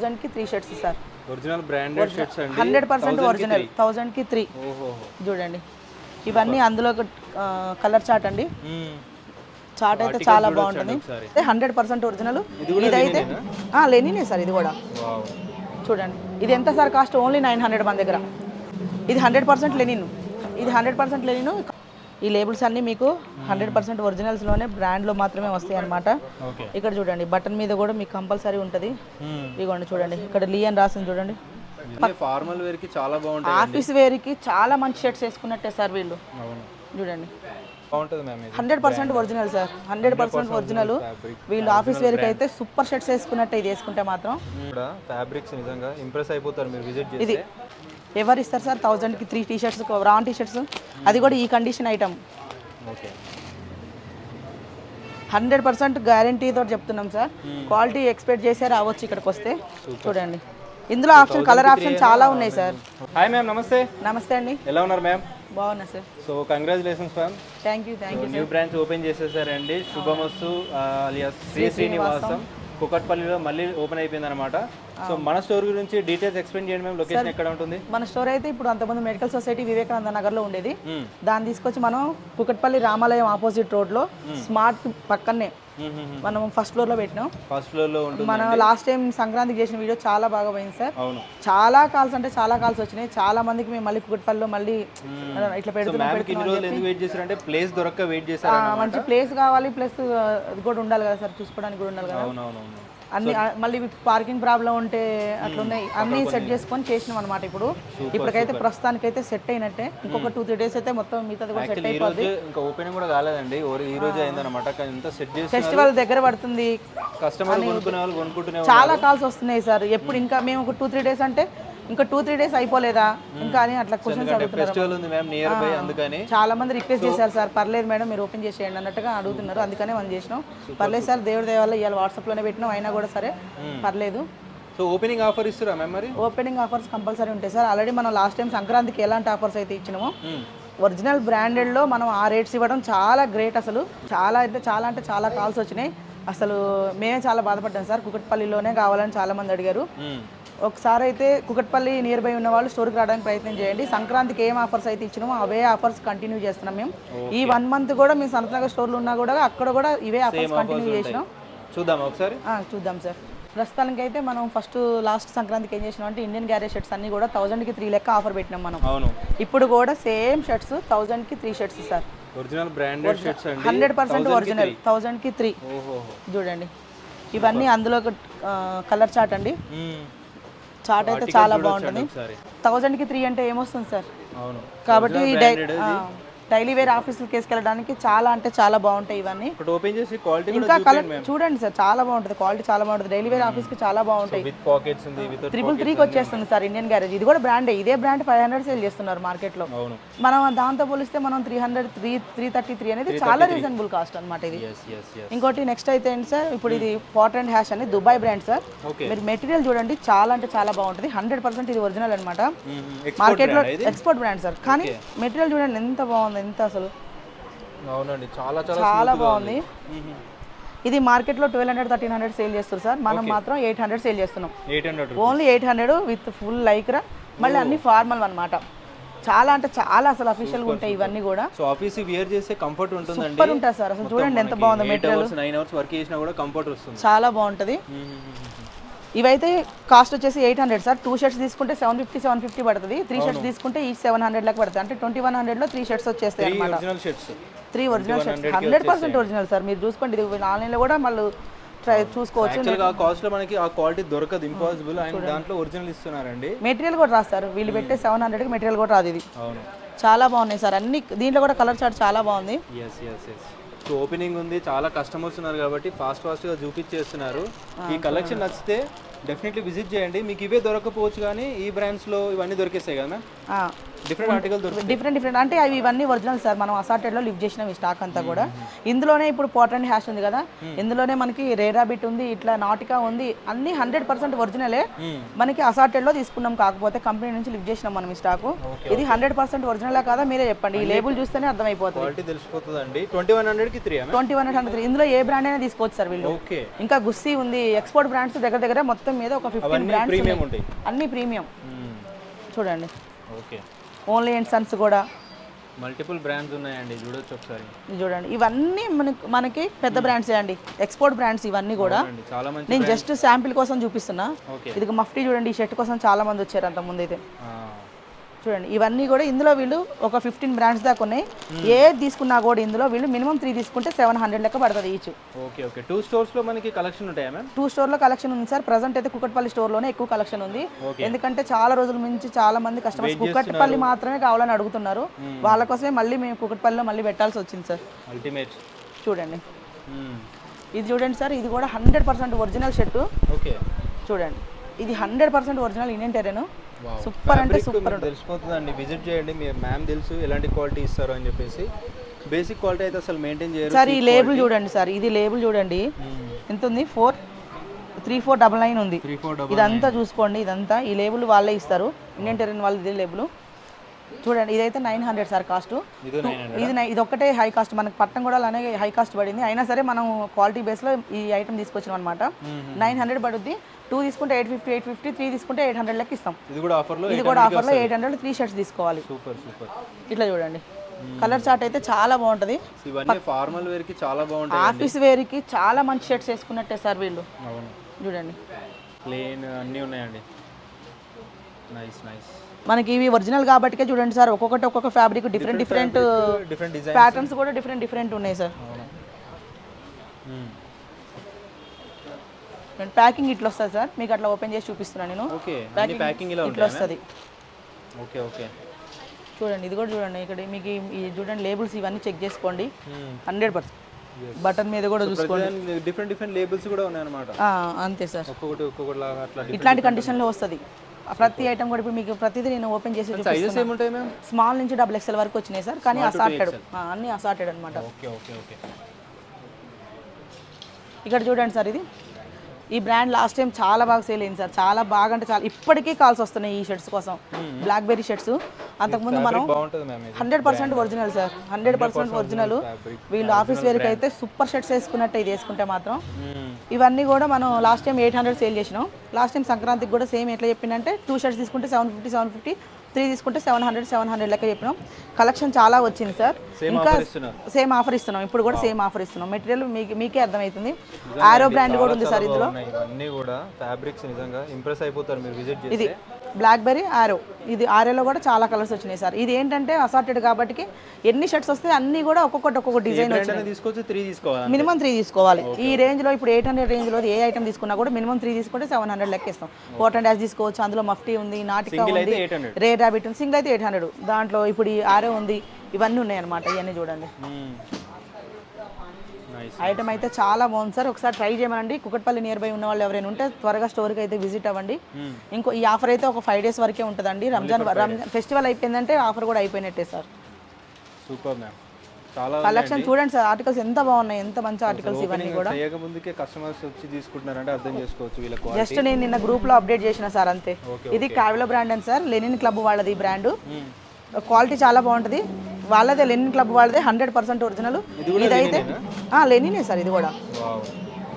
1000 కి 3 shirts sir. Original branded shirts అండి. 100% original. 1000 కి 3. చూడండి ఇవన్నీ అందులో కలర్ చార్ట్ అండి. చార్ట్ అయితే చాలా బాగుంటుంది. 100% ఒరిజినల్. ఇదైతే లెనినే సార్. ఇది కూడా చూడండి. ఇది ఎంత సార్ కాస్ట్? ఓన్లీ 900 మన దగ్గర. ఇది 100% లెనిన్. ఇది 100% లెనిన్. ఈ లేబుల్స్ అన్నీ మీకు 100% ఒరిజినల్స్లోనే బ్రాండ్లో మాత్రమే వస్తాయి అన్నమాట. ఇక్కడ చూడండి బటన్ మీద కూడా మీకు కంపల్సరీ ఉంటుంది. ఇదిగోండి చూడండి ఇక్కడ లీ అని రాసింది చూడండి. ఫార్మల్ వేర్ కి చాలా బాగుంటుంది. ఆఫీస్ వేర్ కి చాలా మంచి షర్ట్స్ వేసుకున్నట్టే సార్ వీళ్ళు. చూడండి 100% ఒరిజినల్ సార్. 100% ఒరిజినల్. వీళ్ళు ఆఫీస్ వేర్ కి అయితే సూపర్ షర్ట్స్ వేసుకున్నట్టే ఇది వేసుకుంటే మాత్రం. ఫ్యాబ్రిక్స్ నిజంగా ఇంప్రెస్ అయిపోతారు మీరు విజిట్ చేస్తే. ఇది ఎవరు ఇస్తారు సార్? 1000 కి 3 టీ షర్ట్స్, రాన్ టీ షర్ట్స్. అది కూడా ఈ కండిషన్ ఐటమ్. 100% గ్యారంటీతో చెప్తున్నాం సార్. క్వాలిటీ ఎక్స్పెక్ట్ చేసే రావచ్చు ఇక్కడికి వస్తే. చూడండి ఇందులో కలర్ ఆప్షన్ చాలా ఉన్నాయి సార్. హాయ్ మ్యామ్, నమస్తే. నమస్తే అండి. ఎలా ఉన్నారు మ్యామ్? బాగున్నా sir. So congratulations ma'am. Thank you. New branch open చేసేసారండి. శుభమస్తు alias శ్రీనివాసం కుకట్పల్లిలో మళ్ళీ ఓపెన్ అయిపోయింది అనమాట. సో మన స్టోర్ గురించి డీటెయిల్స్ ఎక్స్ప్లెయిన్ చేయండి మ్యామ్. లొకేషన్ ఎక్కడ ఉంటుంది? మన స్టోర్ అయితే ఇప్పుడు అంతకుముందు మెడికల్ సొసైటీ వివేకానంద నగర్లో ఉండేది. దాన్ని తీసుకొచ్చి మనం కుకట్పల్లి రామాలయం ఆపోజిట్ రోడ్లో స్మార్ట్ పక్కనే మనం ఫస్ట్ ఫ్లోర్ లో పెట్టినాం. ఫస్ట్ ఫ్లోర్ లో ఉంటుంది. మనం లాస్ట్ టైం సంక్రాంతికి చేసిన వీడియో చాలా బాగా పోయింది సార్. అవును. చాలా కాల్స్ అంటే చాలా కాల్స్ వచ్చినాయి. చాలా మందికి మేము మళ్ళీ కుకట్పల్లిలో మళ్ళీ ఇట్లా పెడుతున్నాం. ప్లేస్ దొరక్క వెయిట్ చేశారు. మంచి ప్లేస్ కావాలి, ప్లస్ అది కూడా ఉండాలి కదా సార్, చూసుకోవడానికి కూడా ఉండాలి కదా. అన్ని మళ్ళీ పార్కింగ్ ప్రాబ్లం ఉంటే అట్లా ఉన్నాయి. అన్ని సెట్ చేసుకొని చేసినాం అనమాట. ఇప్పటికైతే ప్రస్తుతానికైతే సెట్ అయినట్టే. ఇంకొక 2-3 డేస్ అయితే మొత్తం మిగతాది కూడా సెట్ అయిపోతుంది. ఇంకా ఓపెనింగ్ కూడా కాలేదండి, ఈ రోజు అయిందన్నమాట. సెట్ చేసి ఫెస్టివల్ దగ్గర పడుతుంది. కస్టమర్ కొనుక్కునే చాలా కాల్స్ వస్తున్నాయి సార్. ఎప్పుడు ఇంకా మేము ఒక 2-3 డేస్ అంటే ఇంకా 2-3 డేస్ అయిపోలేదా ఇంకా అని అట్లా క్వశ్చన్స్ అడుగుతున్నారు. చాలా మంది రిక్వెస్ట్ చేశారు సార్, పర్లేదు మేడం మీరు ఓపెన్ చేసేయండి అన్నట్టుగా అడుగుతున్నారు. అందుకనే మనం చేసినాం. పర్లేదు సార్, దేవుడి దయ వల్ల ఇవాళ వాట్సాప్లోనే పెట్టినాం. అయినా కూడా సరే పర్లేదు. సో ఓపెనింగ్ ఆఫర్ ఇస్తారా మ్యామ్? మరి ఓపెనింగ్ ఆఫర్స్ కంపల్సరీ ఉంటాయి సార్. ఆల్రెడీ మనం లాస్ట్ టైం సంక్రాంతికి ఎలాంటి ఆఫర్స్ అయితే ఇచ్చినామో ఒరిజినల్ బ్రాండెడ్లో మనం ఆ రేట్స్ ఇవ్వడం చాలా గ్రేట్. అసలు చాలా చాలా కాల్స్ వచ్చినాయి. అసలు మేమే చాలా బాధపడ్డాం సార్. కుకట్పల్లిలోనే కావాలని చాలా మంది అడిగారు. ఒకసారి అయితే కుకట్పల్లి నియర్ బై ఉన్న వాళ్ళు స్టోర్కి రావడానికి ప్రయత్నం చేయండి. సంక్రాంతికి ఏం ఆఫర్స్ అయితే ఇచ్చినామో అవే ఆఫర్స్ కంటిన్యూ చేస్తున్నాం మేము. ఈ 1 మంత్ కూడా మేము సనత్నగర్ స్టోర్లో ఉన్నా కూడా అక్కడ కూడా ఇవే ఆఫర్స్ కంటిన్యూ చేసినాం. చూద్దాం ఒకసారి. చూద్దాం సార్. ప్రస్తుతానికి అయితే మనం లాస్ట్ సంక్రాంతికి ఏం చేసినాం అంటే ఇండియన్ గ్యారేజ్ షర్ట్స్ అన్ని కూడా 1000 కి 3 లెక్క ఆఫర్ పెట్టినాం మనం. ఇప్పుడు కూడా సేమ్ షర్ట్స్ 1000 కి 3 shirts sir. Original branded shirts అండి. 100% ఒరిజినల్. 1000 కి 3. చూడండి ఇవన్నీ అందులో కలర్ చార్ట్ అండి. చార్ట్ అయితే చాలా బాగుంటుంది. 1000 కి 3 అంటే ఏమొస్తుంది సార్? కాబట్టి డైలీ వేర్ ఆఫీసులకి వేసుకెళ్ళడానికి చాలా అంటే చాలా బాగుంటాయి ఇవన్నీ. ఇంకా కలర్ చూడండి సార్, చాలా బాగుంటుంది. క్వాలిటీ చాలా బాగుంటుంది. డైలీ వేర్ ఆఫీస్కి చాలా బాగుంటాయి. 333కి వచ్చేస్తుంది సార్ ఇండియన్ గ్యారేజ్. ఇది కూడా బ్రాండే. ఇదే బ్రాండ్ 500 సేల్ చేస్తున్నారు మార్కెట్లో. మనం దాంతో పోలిస్తే మనం 333 అనేది చాలా రీజనబుల్ కాస్ట్ అనమాట ఇది. ఇంకోటి నెక్స్ట్ అయితే ఏంటి సార్, ఇప్పుడు ఇది పాట్ అండ్ హ్యాష్ అని దుబాయ్ బ్రాండ్ సార్. మీరు మెటీరియల్ చూడండి చాలా అంటే చాలా బాగుంటుంది. 100% ఇది ఒరిజినల్ అనమాట. మార్కెట్లో ఎక్స్పోర్ట్ బ్రాండ్ సార్. కానీ మెటీరియల్ చూడండి ఎంత బాగుంది, ఎంత అసలు చాలా బాగుంది. ఇది మార్కెట్లో 1200-1300 సేల్ చేస్తారు సార్. మనం మాత్రం 800 సేల్ చేస్తున్నాం. Only 800 with full Lycra. మళ్ళీ అన్ని ఫార్మల్ అన్నమాట. చాలా అంటే చాలా అసలు అఫీషియల్ గా ఉంటాయి ఇవన్నీ కూడా. సో ఆఫీస్ వేర్ చేస్తే కంఫర్ట్ ఉంటుందండి. సూపర్ ఉంటుంది సార్. అసలు చూడండి ఎంత బాగుంది మెటీరియల్. 9 అవర్స్ వర్క్ చేసినా కూడా కంఫర్ట్ వస్తుంది. చాలా బాగుంటుంది. ఇవైతే కాస్ట్ వచ్చేసి 800 సార్. 2 షర్ట్స్ తీసుకుంటే 750 పడుతుంది. 3 షర్ట్స్ తీసుకుంటే ఈ 700 లెక్క పడుతుంది. అంటే 2100 లో 3 షర్ట్స్ వచ్చేస్తాయి అన్నమాట. 3 ఒరిజినల్ షర్ట్స్ 100% ఒరిజినల్ సార్. మీరు చూసుకోండి, ఇది ఆన్లైన్ లో కూడా మళ్ళీ చూసుకోవచ్చు. కాస్ట్ లో మనకి ఆ క్వాలిటీ దొరకదు, ఇంపాసిబుల్. అండ్ దాంట్లో ఒరిజినల్ ఇస్తున్నారండి. మెటీరియల్ కూడా రాస్తారు వీళ్ళు పెట్టే 700 కి మెటీరియల్ కూడా రాదు ఇది. చాలా బాగున్నాయి సార్ అన్ని. దీంట్లో కూడా కలర్ చార్ట్ చాలా బాగుంది. సో ఓపెనింగ్ ఉంది, చాలా కస్టమర్స్ ఉన్నారు కాబట్టి ఫాస్ట్గా చూపించేస్తున్నారు. ఈ కలెక్షన్ నచ్చితే డెఫినెట్లీ విజిట్ చేయండి. మీకు ఇవే దొరకపోవచ్చు కానీ ఈ బ్రాండ్స్లో ఇవన్నీ దొరికేస్తాయి కదా. డిఫరెంట్ ఆర్టికల్ డిఫరెంట్ అంటే అవి ఇవన్నీ ఒరిజినల్ సార్. మనం అసార్టెడ్లో లిఫ్ట్ చేసినాం ఈ స్టాక్ అంతా కూడా. ఇందులోనే ఇప్పుడు పాట్ అండ్ హ్యాష్ ఉంది కదా, ఇందులోనే మనకి రేరాబిట్ ఉంది, ఇట్లా నాటికా ఉంది, అన్ని 100% ఒరిజినలే. మనకి అసార్టెడ్లో తీసుకున్నాం, కాకపోతే కంపెనీ నుంచి లిఫ్ట్ చేసినాం మనం ఈ స్టాక్. ఇది 100% ఒరిజినలా కాదా మీరే చెప్పండి, ఈ లేబుల్ చూస్తేనే అర్థమైపోతుంది. క్వాలిటీ తెలిసిపోతుందండి. 2100కి 3. 2100 ఇందులో ఏ బ్రాండ్ అయినా తీసుకోవచ్చు సార్ వీళ్ళు. ఇంకా గుస్సీ ఉంది, ఎక్స్పోర్ట్ బ్రాండ్స్ దగ్గర మొత్తం మీద ఒక 15 బ్రాండ్స్ ఉంటాయి, అన్ని ప్రీమియం. చూడండి ఓకే, ఓన్లీ అండ్ సన్స్ కూడా మల్టిపుల్ బ్రాండ్స్ ఉన్నాయండి, చూడొచ్చు ఒకసారి. చూడండి ఇవన్నీ మనకి పెద్ద బ్రాండ్సే అండి, ఎక్స్పోర్ట్ బ్రాండ్స్ ఇవన్నీ కూడా. చాలా మంచి. నేను జస్ట్ శాంపిల్ కోసం చూపిస్తున్నా. ఇది మఫ్టీ చూడండి, ఈ షర్ట్ కోసం చాలా మంది వచ్చారు అంత ముందు అయితే. చూడండి ఇవన్నీ కూడా ఇందులో వీళ్ళు ఒక 15 బ్రాండ్స్ దాకా ఉన్నాయి. ఏది తీసుకున్నా కూడా ఇందులో వీళ్ళు మినిమం 3 తీసుకుంటే 700 లెక్క పడుతుంది ఈచ్. Okay okay. 2 స్టోర్స్లో మనకి కలెక్షన్ ఉంటాయా మ్యామ్? 2 స్టోర్లో కలెక్షన్ ఉంది సార్. ప్రజెంట్ అయితే కుకట్పల్లి స్టోర్లోనే ఎక్కువ కలెక్షన్ ఉంది. ఎందుకంటే చాలా రోజుల నుంచి చాలా మంది కస్టమర్స్ కుకట్పల్లి మాత్రమే కావాలని అడుగుతున్నారు. వాళ్ళ కోసమే మళ్ళీ మేము కుకట్పల్లిలో మళ్ళీ పెట్టాల్సి వచ్చింది సార్. అల్టిమేట్. చూడండి ఇది చూడండి సార్, ఇది కూడా 100% ఒరిజినల్ షర్టు. ఓకే చూడండి ఇది 100% ఒరిజినల్ ఇండియన్ టెరెన్. సూపర్ అంటే సూపర్ తెలిసిపోతుందండి. విజిట్ చేయండి, మీ మ్యామ్ తెలుసు ఎలాంటి క్వాలిటీ ఇస్తారు అని చెప్పేసి. బేసిక్ క్వాలిటీ అయితే అసలు మెయింటైన్ చేయరు సార్. ఈ లేబుల్ చూడండి సార్, ఇది లేబుల్ చూడండి ఎంత ఉంది, 3499 ఉంది. ఇదంతా చూసుకోండి, ఇదంతా ఈ లేబుల్ వాళ్ళే ఇస్తారు, ఇండియన్ టెరెన్ వాళ్ళు. ఇది లేబుల్ చూడండి, ఇదైతే 900 సార్ కాస్ట్. ఇది ఒక్కటే హై కాస్ట్, మనకి పట్టం కూడా అలానే హై కాస్ట్ పడింది. అయినా సరే మనం క్వాలిటీ బేస్లో ఈ ఐటమ్ తీసుకొచ్చినాం అనమాట. 900 పడుద్ది. 2 తీసుకుంటే 850, 3 తీసుకుంటే 800 లెక్క ఇస్తాం. ఇది కూడా ఆఫర్లో 800 3 షర్ట్స్ తీసుకోవాలి. Super super. ఇట్లా చూడండి కలర్ చార్ట్ అయితే చాలా బాగుంటుంది. ఇవన్నీ ఫార్మల్ వేర్కి చాలా బాగుంటాయి, ఆఫీస్ వేర్కి చాలా మంచి షర్ట్స్ వేసుకున్నట్టే సార్ వీళ్ళు. చూడండి ప్లేన్ అన్నీ ఉన్నాయండి. Nice nice. మనకి ఇవి ఒరిజినల్ కాబట్టికే చూడండి సార్, ఒక్కొక్క ఫ్యాబ్రిక్ డిఫరెంట్ ప్యాటర్న్స్ కూడా డిఫరెంట్ ఉన్నాయి సార్. ప్యాకింగ్ ఇట్లా వస్తుంది సార్, మీకు అట్లా ఓపెన్ చేసి చూపిస్తున్నాను నేను. ప్యాకింగ్ ఇట్లా వస్తుంది. Okay okay. చూడండి ఇది కూడా చూడండి, ఇక్కడ మీకు ఈ చూడండి లేబుల్స్ ఇవన్నీ చెక్ చేసుకోండి. 100% బటన్ మీద కూడా చూసుకోండి, డిఫరెంట్ లేబుల్స్ కూడా ఉన్నాయన్నమాట. అంతే సార్, ఒక్కొక్కటి లాగా అట్లా ఇట్లాంటి కండిషన్లో వస్తుంది ప్రతి ఐటమ్ కూడా. ఇప్పుడు మీకు ప్రతిదీ నేను ఓపెన్ చేసి చూపిస్తాను. స్మాల్ నుంచి XXL వరకు వచ్చినాయి సార్, కానీ అసార్టెడ్, అన్ని అసార్టెడ్ అనమాట. ఇక్కడ చూడండి సార్, ఇది ఈ బ్రాండ్ లాస్ట్ టైం చాలా బాగా సేల్ అయింది సార్, చాలా బాగా అంటే చాలా. ఇప్పటికీ కాల్స్ వస్తున్నాయి ఈ షర్ట్స్ కోసం, బ్లాక్బెర్రీ షర్ట్స్. అంతకుముందు మనం 100% ఒరిజినల్ సార్, 100% ఒరిజినల్. వీళ్ళు ఆఫీస్ వేర్కి అయితే సూపర్ షర్ట్స్ వేసుకున్నట్టు ఇది వేసుకుంటే మాత్రం. ఇవన్నీ కూడా మనం లాస్ట్ టైం 800 సేల్ చేసినాం. లాస్ట్ టైం సంక్రాంతికి కూడా సేమ్ ఎట్లా చెప్పిందంటే 2 షర్ట్స్ తీసుకుంటే 750, 3 తీసుకుంటే 700 లెక్క చెప్పినాం. కలెక్షన్ చాలా వచ్చింది సార్. ఇంకా సేమ్ ఆఫర్ ఇస్తున్నాం, ఇప్పుడు కూడా సేమ్ ఆఫర్ ఇస్తున్నాం. మెటీరియల్ మీకే అర్థమవుతుంది. ఆరో బ్రాండ్ కూడా ఉంది సార్ ఇందులో. ఇవన్నీ కూడా ఫ్యాబ్రిక్స్ నిజంగా ఇంప్రెస్ అయిపోతారు మీరు విజిట్ చేస్తే. ఇది బ్లాక్బెర్రీ ఆరో, ఇది ఆరోలో కూడా చాలా కలర్స్ వచ్చినాయి సార్. ఇది ఏంటంటే అసార్టెడ్ కాబట్టి ఎన్ని షర్ట్స్ వస్తే అన్ని కూడా ఒక్కొక్క డిజైన్ వచ్చినాయి. మినిమం 3 తీసుకోవాలి. ఈ రేంజ్ లో ఇప్పుడు 800 రేంజ్ లో ఏ ఐటమ్ తీసుకున్నా కూడా మినిమం 3 తీసుకుంటే 700 లెక్క ఇస్తాం. కోట్ అండ్ డాష్ తీసుకోవచ్చు, అందులో మఫ్టీ ఉంది, నాటికా ఉంది, రేర్ రాబిట్ ఉంది. సింగిల్ అయితే 800, దాంట్లో ఇప్పుడు ఈ ఆరో ఉంది, ఇవన్నీ ఉన్నాయి అనమాట. ఇవన్నీ చూడండి. ఐటమ్ అయితే చాలా బాగుంది సార్, ఒకసారి ట్రై చేయమనండి. కుకట్పల్లి నియర్ బై ఉన్న వాళ్ళు ఎవరైనా ఉంటే త్వరగా స్టోర్కి అయితే విజిట్ అవ్వండి. ఇంకో ఈ ఆఫర్ అయితే ఒక 5 డేస్ వరకే ఉంటుందండి. రంజాన్ ఫెస్టివల్ అయిపోయిందంటే ఆఫర్ కూడా అయిపోయినట్టే సార్. సూపర్ మ్యామ్, చాలా కలెక్షన్ చూడండి సార్, ఆర్టికల్స్ ఎంత బాగున్నాయి, ఎంత మంచి ఆర్టికల్స్ ఇవన్నీ కూడా. కస్టమర్స్ వచ్చి తీసుకుంటున్నారంటే అర్థం చేసుకోవచ్చు వీళ్ళ క్వాలిటీ. జస్ట్ నేను నిన్న గ్రూప్ లో అప్డేట్ చేసిన సార్ అంతే. ఇది కావిలో బ్రాండ్ అని సార్, లెనిన్ క్లబ్ వాళ్ళది ఈ బ్రాండ్. క్వాలిటీ చాలా బాగుంటుంది వాళ్ళదే, లెనిన్ క్లబ్ వాళ్ళదే, 100% ఒరిజినల్. ఇదైతే లెనినే సార్, ఇది కూడా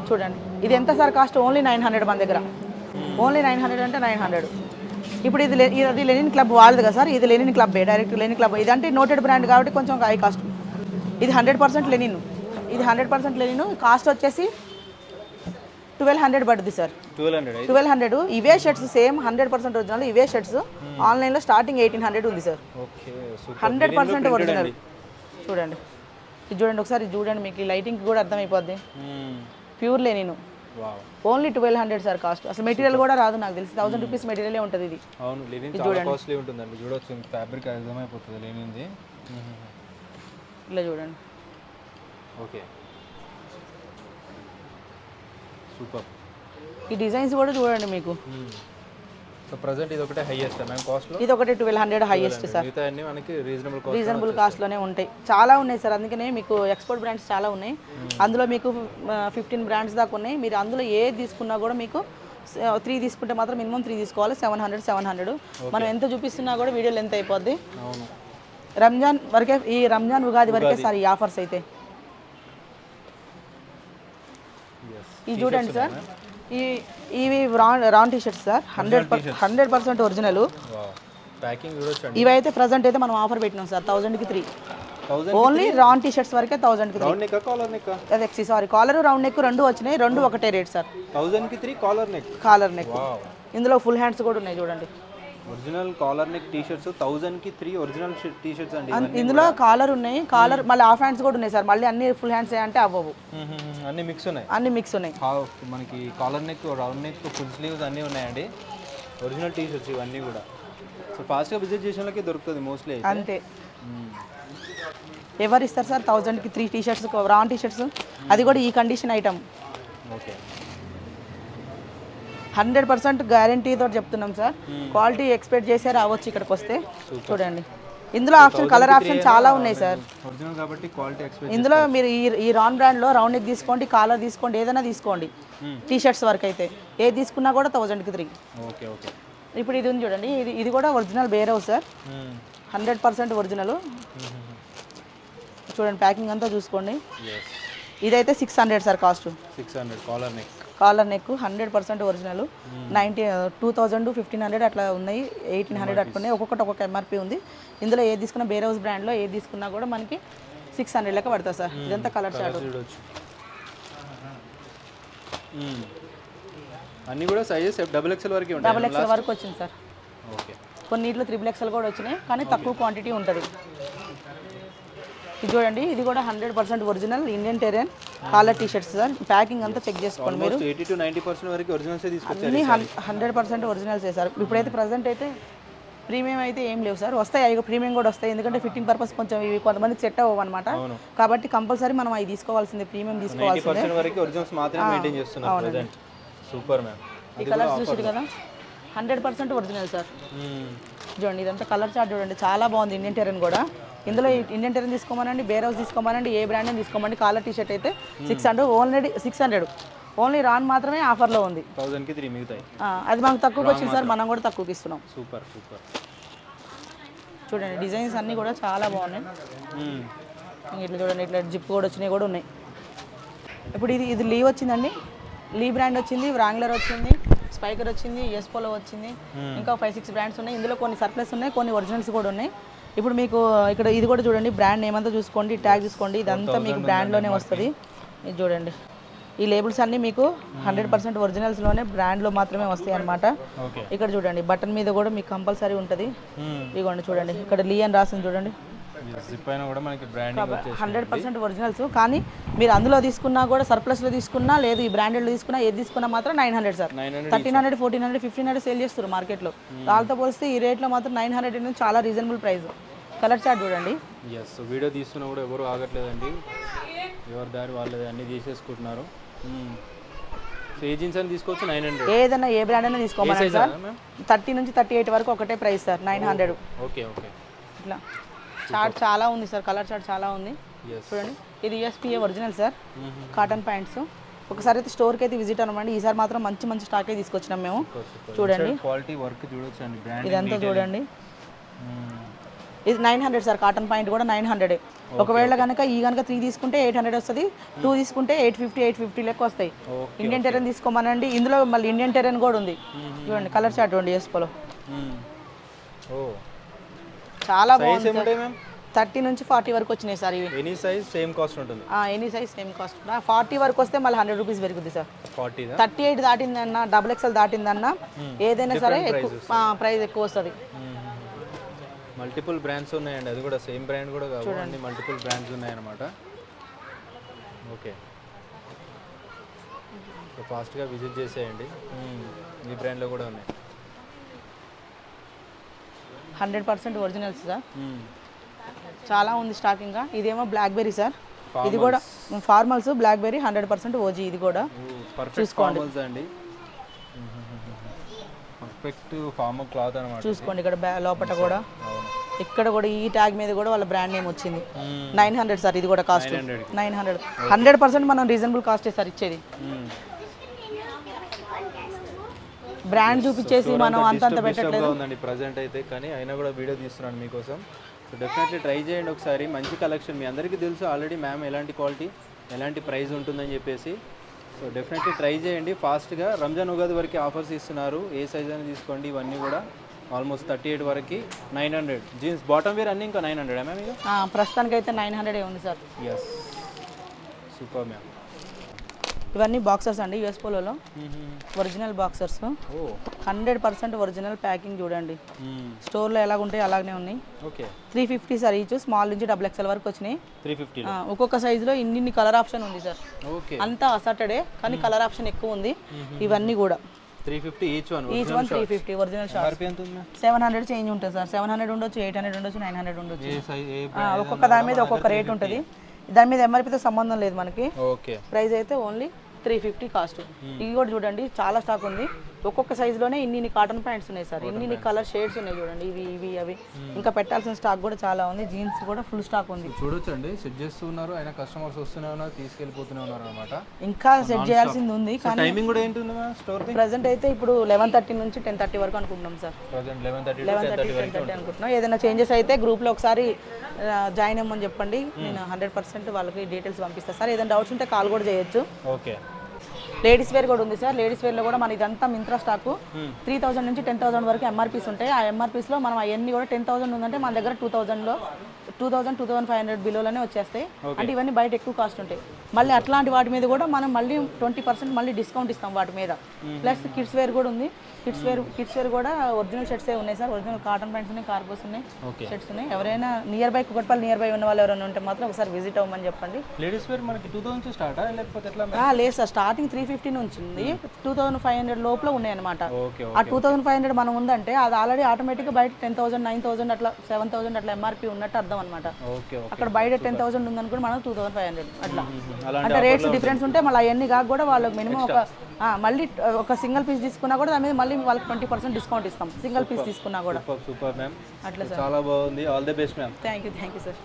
చూడండి. ఇది ఎంత సార్ కాస్ట్? ఓన్లీ 900 మన దగ్గర. ఓన్లీ 900 అంటే 900. ఇప్పుడు ఇది లెనిన్ క్లబ్ వాళ్ళది కదా సార్, ఇది linen club, direct linen club. ఇదంటే నోటెడ్ బ్రాండ్ కాబట్టి కొంచెం హై కాస్ట్. ఇది 100% లెనిన్, ఇది 100% లెనిన్. కాస్ట్ వచ్చేసి 1200 పడుతుంది సార్. 1200. ఇవే షర్ట్స్ సేమ్ 100% ఒరిజినల్. ఇవే షర్ట్స్ ఆన్లైన్లో స్టార్టింగ్ 1800 ఉంది సార్. 100% ఒరిజినల్. చూడండి ఇది చూడండి ఒకసారి చూడండి, మీకు ఈ లైటింగ్ కూడా అర్థమైపోద్ది. Pure linen, only 1200 sir cost. అసలు మెటీరియల్ కూడా రాదు నాకు తెలిసి, 1000 రూపీస్ మెటీరియలే ఉంటుంది ఇది. ఇలా చూడండి. Okay super. ఈ డిజైన్స్ కూడా చూడండి మీకు. సో ప్రెజెంట్ ఇది ఒకటే హైయెస్ట్ మ్యామ్ కాస్ట్లో. ఇది ఒకటి 1200 హైయెస్ట్ సార్. మిగతా అన్ని మనకి రీజనబుల్ కాస్ట్లోనే ఉంటాయి. చాలా ఉన్నాయి సార్, అందుకనే మీకు ఎక్స్పోర్ట్ బ్రాండ్స్ చాలా ఉన్నాయి. అందులో మీకు 15 బ్రాండ్స్ దాకా ఉన్నాయి. మీరు అందులో ఏది తీసుకున్నా కూడా మీకు 3 తీసుకుంటే మాత్రం మినిమం 3 తీసుకోవాలి. 700 మనం ఎంత చూపిస్తున్నా కూడా వీడియో లెంత్ అయిపోద్ది. అవును. రంజాన్ వరకే, ఈ రంజాన్ ఉగాది వరకే సార్ ఈ ఆఫర్స్ అయితే. ఇది చూడండి సార్, ఇవి రాన్ T shirts sir, 100% original. Packing చూడొచ్చు. ఇవి అయితే ప్రజెంట్ అయితే మనం ఆఫర్ పెట్టినాం సార్ 1000కి 3. ఓన్లీ రాన్ టీ షర్ట్స్ వరకే 1000కి 3. Round neck collar neck? అదే సారీ, కాలర్ రౌండ్ నెక్ రెండు వచ్చినాయి, రెండు ఒకటే రేట్ సార్. 1000కి 3 కాలర్ నెక్. కాలర్ నెక్ ఇందులో ఫుల్ హ్యాండ్స్ కూడా ఉన్నాయి చూడండి. Original collar neck T shirts 1000కి 3 ఒరిజినల్ టీ షర్ట్స్ అండి. ఇందులో కాలర్ ఉన్నాయి, కాలర్ మళ్ళీ హాఫ్ హ్యాండ్స్ కూడా ఉన్నాయి సార్. మళ్ళీ అన్ని ఫుల్ హ్యాండ్స్ అంటే అవ్వవు, అన్ని మిక్స్ ఉన్నాయి. అన్ని మిక్స్ ఉన్నాయి. మనకి collar neck, round neck, full sleeves అన్నీ ఉన్నాయండి. ఒరిజినల్ టీ షర్ట్స్ ఇవన్నీ కూడా. సో ఫాస్ట్గా విజిట్ చేసిన వాళ్ళకి దొరుకుతుంది మోస్ట్లీ. అంతే. ఎవరు ఇస్తారు సార్ 1000కి 3 టీ షర్ట్స్, రాన్ టీ షర్ట్స్, అది కూడా ఈ కండిషన్ ఐటమ్. ఓకే, 100% గ్యారంటీతో చెప్తున్నాం సార్. క్వాలిటీ ఎక్స్పెక్ట్ చేసే రావచ్చు ఇక్కడికి వస్తే. చూడండి ఇందులో కలర్ ఆప్షన్ చాలా ఉన్నాయి సార్. ఒరిజినల్ కాబట్టి క్వాలిటీ ఎక్స్పెక్ట్. ఇందులో మీరు ఈ రాన్ బ్రాండ్లో రౌండ్ నెక్ తీసుకోండి, కాలర్ తీసుకోండి, ఏదైనా తీసుకోండి. టీ షర్ట్స్ వరకు అయితే ఏది తీసుకున్నా కూడా 1000కి 3. Okay okay. ఇప్పుడు ఇది ఉంది చూడండి, ఇది కూడా ఒరిజినల్ బేర్ హౌస్ సార్, 100% ఒరిజినల్. చూడండి ప్యాకింగ్ అంతా చూసుకోండి. ఇదైతే 600 sir cost. 600 collar neck. Collar neck 100% original. 2000, 1500 అట్లా ఉన్నాయి, 1800 అట్లా ఉన్నాయి. ఒక్కొక్కటి ఒక్కొక్క ఎంఆర్పి ఉంది. ఇందులో ఏది తీసుకున్నా బేర్ హౌస్ బ్రాండ్లో ఏది తీసుకున్నా కూడా మనకి 600 లెక్క పడుతుంది సార్. ఇదంతా కలర్ చార్ట్. అన్నీ కూడా సైజెస్ XXL వరకు ఉంటాయి. XXL వరకు వచ్చింది సార్. ఓకే. కొన్నిట్లో XXL కూడా వచ్చినాయి, కానీ తక్కువ క్వాంటిటీ ఉంటుంది. ఇది చూడండి, ఇది కూడా 100% original Indian Tarain collar T shirts sir. Packing అంతా చెక్ చేసుకోండి మీరు. 80 to 90% వరకు ఒరిజినల్స్ తీసుకొచ్చారు. అన్ని 100% ఒరిజినల్స్ సార్. ఇప్పుడైతే ప్రజెంట్ అయితే ప్రీమియం అయితే ఏం లేవు సార్. వస్తాయి అవి ప్రీమియం కూడా వస్తాయి, ఎందుకంటే ఫిట్టింగ్ పర్పస్ కొంచెం ఇవి కొంతమందికి సెట్ అవ్వవు అనమాట. కాబట్టి కంపల్సరీ మనం అవి తీసుకోవాల్సిందే, ప్రీమియం తీసుకోవాల్సిందే. 90% వరకు ఒరిజినల్స్ మాత్రమే మెయింటైన్ చేస్తున్నారు ప్రెజెంట్. Super ma'am. ఈ కలర్స్ చూసారు కదా, 100% ఒరిజినల్ సార్. చూడండి ఇదంతా కలర్ చార్ట్ చూడండి, చాలా బాగుంది. ఇండియన్ టెరెన్ కూడా. ఇందులో ఇండియన్ టెరెన్ తీసుకోమనండి, బేర్ హౌస్ తీసుకోమనండి, ఏ బ్రాండ్ అని తీసుకోమండి. కాలర్ టీ షర్ట్ అయితే 600, ఓన్లీ 600. ఓన్లీ రాన్ మాత్రమే ఆఫర్లో ఉంది. 1000కి 3 మిగతాయి. అది మాకు తక్కువకి వచ్చింది సార్, మనం కూడా తక్కువకి ఇస్తున్నాం. Super super. చూడండి డిజైన్స్ అన్నీ కూడా చాలా బాగున్నాయి. ఇట్లా చూడండి, ఇట్లా జిప్ కూడా వచ్చినాయి కూడా ఉన్నాయి. ఇప్పుడు ఇది లీ వచ్చిందండి, లీ బ్రాండ్ వచ్చింది, వ్రాంగ్లర్ వచ్చింది, స్పైకర్ వచ్చింది, ఎస్పోలో వచ్చింది, ఇంకా 5-6 బ్రాండ్స్ ఉన్నాయి. ఇందులో కొన్ని సర్ప్లస్ ఉన్నాయి, కొన్ని ఒరిజినల్స్ కూడా ఉన్నాయి. ఇప్పుడు మీకు ఇక్కడ ఇది కూడా చూడండి, బ్రాండ్ నేమ్ అంతా చూసుకోండి, ట్యాగ్ చూసుకోండి, ఇదంతా మీకు బ్రాండ్లోనే వస్తుంది. ఇది చూడండి, ఈ లేబుల్స్ అన్నీ మీకు 100% ఒరిజినల్స్లోనే బ్రాండ్లో మాత్రమే వస్తాయి అన్నమాట. ఇక్కడ చూడండి బటన్ మీద కూడా మీకు కంపల్సరీ ఉంటుంది. ఇదిగోండి చూడండి, ఇక్కడ లీ అని రాసింది చూడండి. 100% ఒరిజినల్స్. కానీ మీరు అందులో తీసుకున్నా కూడా, సర్ప్లస్లో తీసుకున్నా లేదు ఈ బ్రాండెడ్లో తీసుకున్నా, ఏది తీసుకున్నా మాత్రం 900 సార్. 1300, 1400, 1500 సేల్ చేస్తారు మార్కెట్లో. వాళ్ళతో పోలిస్తే ఈ రేట్లో మాత్రం 900 అనేది చాలా రీజనబుల్ ప్రైస్. కలర్ చార్ట్ చూడండి. వీడియో తీస్తున్నా కూడా ఎవరు ఆగట్లేదండి, ఎవరి దారి వాళ్ళది అన్ని తీసేసుకుంటున్నారు. సో ఏ జీన్స్ అని తీసుకోవచ్చు 900. ఏదైనా ఏ బ్రాండ్ అయినా తీసుకోమని సార్. 30 నుంచి 38 వరకు ఒకటే ప్రైస్ సార్, 900. Okay okay. ఇట్లా చార్ట్ చాలా ఉంది సార్, కలర్ చార్ట్ చాలా ఉంది. చూడండి ఇది USPA original sir, cotton pants. ఒకసారి అయితే స్టోర్కి అయితే విజిట్ అవ్వండి. ఈసారి మాత్రం మంచి మంచి స్టాకే తీసుకొచ్చినాం మేము. చూడండి క్వాలిటీ వర్క్ చూడొచ్చండి, బ్రాండ్ ఇదంతా చూడండి. ఇది 900 సార్, కాటన్ పాయింట్ కూడా 900. ఒకవేళ కనుక ఈ కనుక 3 తీసుకుంటే 800 వస్తుంది, 2 తీసుకుంటే 850 లెక్క వస్తాయి. ఇండియన్ టెరెన్ తీసుకోమనండి. ఇందులో మళ్ళీ ఇండియన్ టెరెన్ కూడా ఉంది. చూడండి కలర్ చార్ట్ చూడండి, ఎస్పోలో చాలా బాగుంది. 30 నుంచి 40 వరకు వచ్చినాయి సార్ ఇవి. ఎనీ సైజ్ సేమ్ కాస్ట్ ఉంటుంది. Any size same cost. 40 వరకు వస్తే మళ్ళీ 100 రూపీస్ పెరుగుద్ది సార్. 38 దాటిందన్నా, XXL దాటిందన్నా ఏదైనా సరే ప్రైస్ ఎక్కువ వస్తుంది. మల్టిపుల్ బ్రాండ్స్ ఉన్నాయండి, అది కూడా సేమ్ బ్రాండ్ కూడా కాదు, మల్టిపుల్ బ్రాండ్స్ ఉన్నాయన్నమాట. ఓకే, సో ఫాస్ట్గా విజిట్ చేసేయండి. ఈ బ్రాండ్లో కూడా ఉన్నాయి. 100% ఒరిజినల్స్ సార్, చాలా ఉంది స్టాక్. ఇంకా ఇదేమో బ్లాక్బెర్రీ సార్, ఇది కూడా ఫార్మల్స్ బ్లాక్బెర్రీ 100% OG. ఇది కూడా చూసుకోండి. పర్ఫెక్ట్ ఫార్మ్ క్లాత్ అనమాట. చూసుకోండి ఇక్కడ లోపల కూడా, అవును. ఇక్కడ కూడా ఈ ట్యాగ్ మీద కూడా వాళ్ళ బ్రాండ్ నేమ్ వచ్చింది. 900 సార్ ఇది కూడా కాస్ట్ 900. 100% మనం రీజనబుల్ కాస్టే సార్ ఇచ్చేది. బ్రాండ్ చూపించేసి మనం అంతంత పెట్టట్లేదు ఉందండి ప్రజెంట్ అయితే, కానీ అయినా కూడా వీడియో తీస్తున్నాను మీకోసం. సో డెఫినెట్లీ ట్రై చేయండి ఒకసారి. మంచి కలెక్షన్, మీ అందరికీ తెలుసు ఆల్రెడీ మ్యామ్ ఎలాంటి క్వాలిటీ ఎలాంటి ప్రైస్ ఉంటుందని చెప్పేసి. సో డెఫినెట్లీ ట్రై చేయండి ఫాస్ట్గా. రంజాన్ ఉగాది వరకు ఆఫర్స్ ఇస్తున్నారు, ఏ సైజ్ అని తీసుకోండి. ఇవన్నీ కూడా ఆల్మోస్ట్ 38 వరకు 900. జీన్స్ బాటమ్ వేర్ అన్నీ ఇంకా 900 మ్యామ్ ఇక ప్రస్తుతానికి అయితే 900 ఉంది సార్. Yes, super ma'am. ఇవన్నీ బాక్సర్స్ అండి, యూఎస్ పోలోలో ఒరిజినల్ బాక్సర్స్. 100% ఒరిజినల్ ప్యాకింగ్ చూడండి. స్టోర్లో ఎలాగ ఉంటాయి అలాగనే ఉన్నాయి. Okay, 350 sir each. స్మాల్ నుంచి XXL వరకు వచ్చినాయి. 350. ఒక్కొక్క సైజులో ఇన్ని కలర్ ఆప్షన్ ఉంది సార్. ఓకే, అంతా అసాటర్డే కానీ కలర్ ఆప్షన్ ఎక్కువ ఉంది. ఇవన్నీ కూడా 350 each one 350 original short. 700 change ఉంటుంది సార్. 700 ఉండొచ్చు, 800 ఉండొచ్చు, 900 ఉండొచ్చు. ఒక్కొక్క దాని మీద ఒక్కొక్క రేట్ ఉంటుంది. దాని మీద ఎంఆర్పీతో సంబంధం లేదు మనకి. ఓకే, ప్రైస్ అయితే ఓన్లీ 350 కాస్ట్. ఇవి కూడా చూడండి చాలా స్టాక్ ఉంది. ఒక్కొక్క సైజులోనే ఇన్ని కాటన్ ప్యాంట్స్ ఉన్నాయి సార్. ఇన్ని కలర్ షేడ్స్ ఉన్నాయి చూడండి. ఇవి అవి ఇంకా పెట్టాల్సిన స్టాక్ కూడా చాలా ఉంది. జీన్స్ కూడా ఫుల్ స్టాక్ ఉంది. చూడొచ్చండి, సెట్ చేస్తున్నారు. అయినా కస్టమర్స్ వస్తూనే ఉన్నారు, తీసుకెళ్ళిపోతూనే ఉన్నారు అనమాట. ఇంకా సెట్ చేయాల్సింది ఉంది. కానీ టైమింగ్ కూడా ఏంటుంది స్టోర్ ప్రెసెంట్ అయితే ఇప్పుడు 11:30 నుంచి 10:30 వరకు అనుకుంటున్నాం సార్. ప్రెసెంట్ 11:30 10:30 అనుకుంటున్నాం. ఏదైనా చేంజెస్ అయితే గ్రూప్లో ఒకసారి జాయిన్ అవ్వమని చెప్పండి. నేను 100% వాళ్ళకి డీటెయిల్స్ పంపిస్తాను సార్. ఏదైనా డౌట్స్ ఉంటే కాల్ కూడా చేయొచ్చు. ఓకే, లేడీస్ వేర్ కూడా ఉంది సార్. లేడీస్ వేర్లో కూడా మన ఇదంతా మింత్రా స్టాక్ 3000 నుంచి 10,000 వరకు ఎంఆర్పీస్ ఉంటాయి. ఆ ఎంఆర్పీస్లో మనం అవన్నీ కూడా 10,000 ఉందంటే మన దగ్గర 2,500 బిలోలోనే వచ్చేస్తాయి. అంటే ఇవన్నీ బయట ఎక్కువ కాస్ట్ ఉంటాయి. మళ్ళీ అట్లాంటి వాటి మీద కూడా మనం మళ్ళీ 20% మళ్ళీ డిస్కౌంట్ ఇస్తాం వాటి మీద. ప్లస్ కిడ్స్ వేర్ కూడా ఉంది. కిడ్స్ వేర్ కూడా ఒరిజినల్ షర్ట్సే ఉన్నాయి సార్. ఒరిజినల్ కాటన్ ప్యాంట్స్ ఉన్నాయి, కార్గోస్ ఉన్నాయి, షర్ట్స్ ఉన్నాయి. ఎవరైనా కుకట్పల్లి నియర్ బై ఉన్న వాళ్ళు ఎవరైనా ఉంటే మాత్రం ఒకసారి విజిట్ అవ్వమని చెప్పండి. లేడీస్ వేర్ మనకి 2000 స్టార్ట్ లేకపోతే ఎట్లా? లేదు సార్, స్టార్టింగ్ 350 నుంచి ఉంది. 2500 లోపల ఉన్నాయి అనమాట. ఆ 2500 మనం ఉందంటే అది ఆల్రెడీ ఆటోమేటిక్గా బయట 10,000, 9,000 అట్లా 7,000 అట్లా ఎంఆర్పీ ఉన్నట్టు అర్థం అనమాట. అక్కడ బయట 10,000 ఉందనుకోండి, మనం 2500 అట్లా. అంటే రేట్స్ డిఫరెన్స్ ఉంటే మళ్ళీ అవన్నీ కాక కూడా వాళ్ళకి మినిమం మళ్ళీ ఒక సింగిల్ పీస్ తీసుకున్నా కూడా దాని మీద మళ్ళీ వాళ్ళకి 20% డిస్కౌంట్ ఇస్తాం. సింగిల్ పీస్ తీసుకున్నా కూడా. సూపర్ మ్యామ్, అట్లా సార్. చాలా బాగుంది. All the best ma'am. Thank you sir.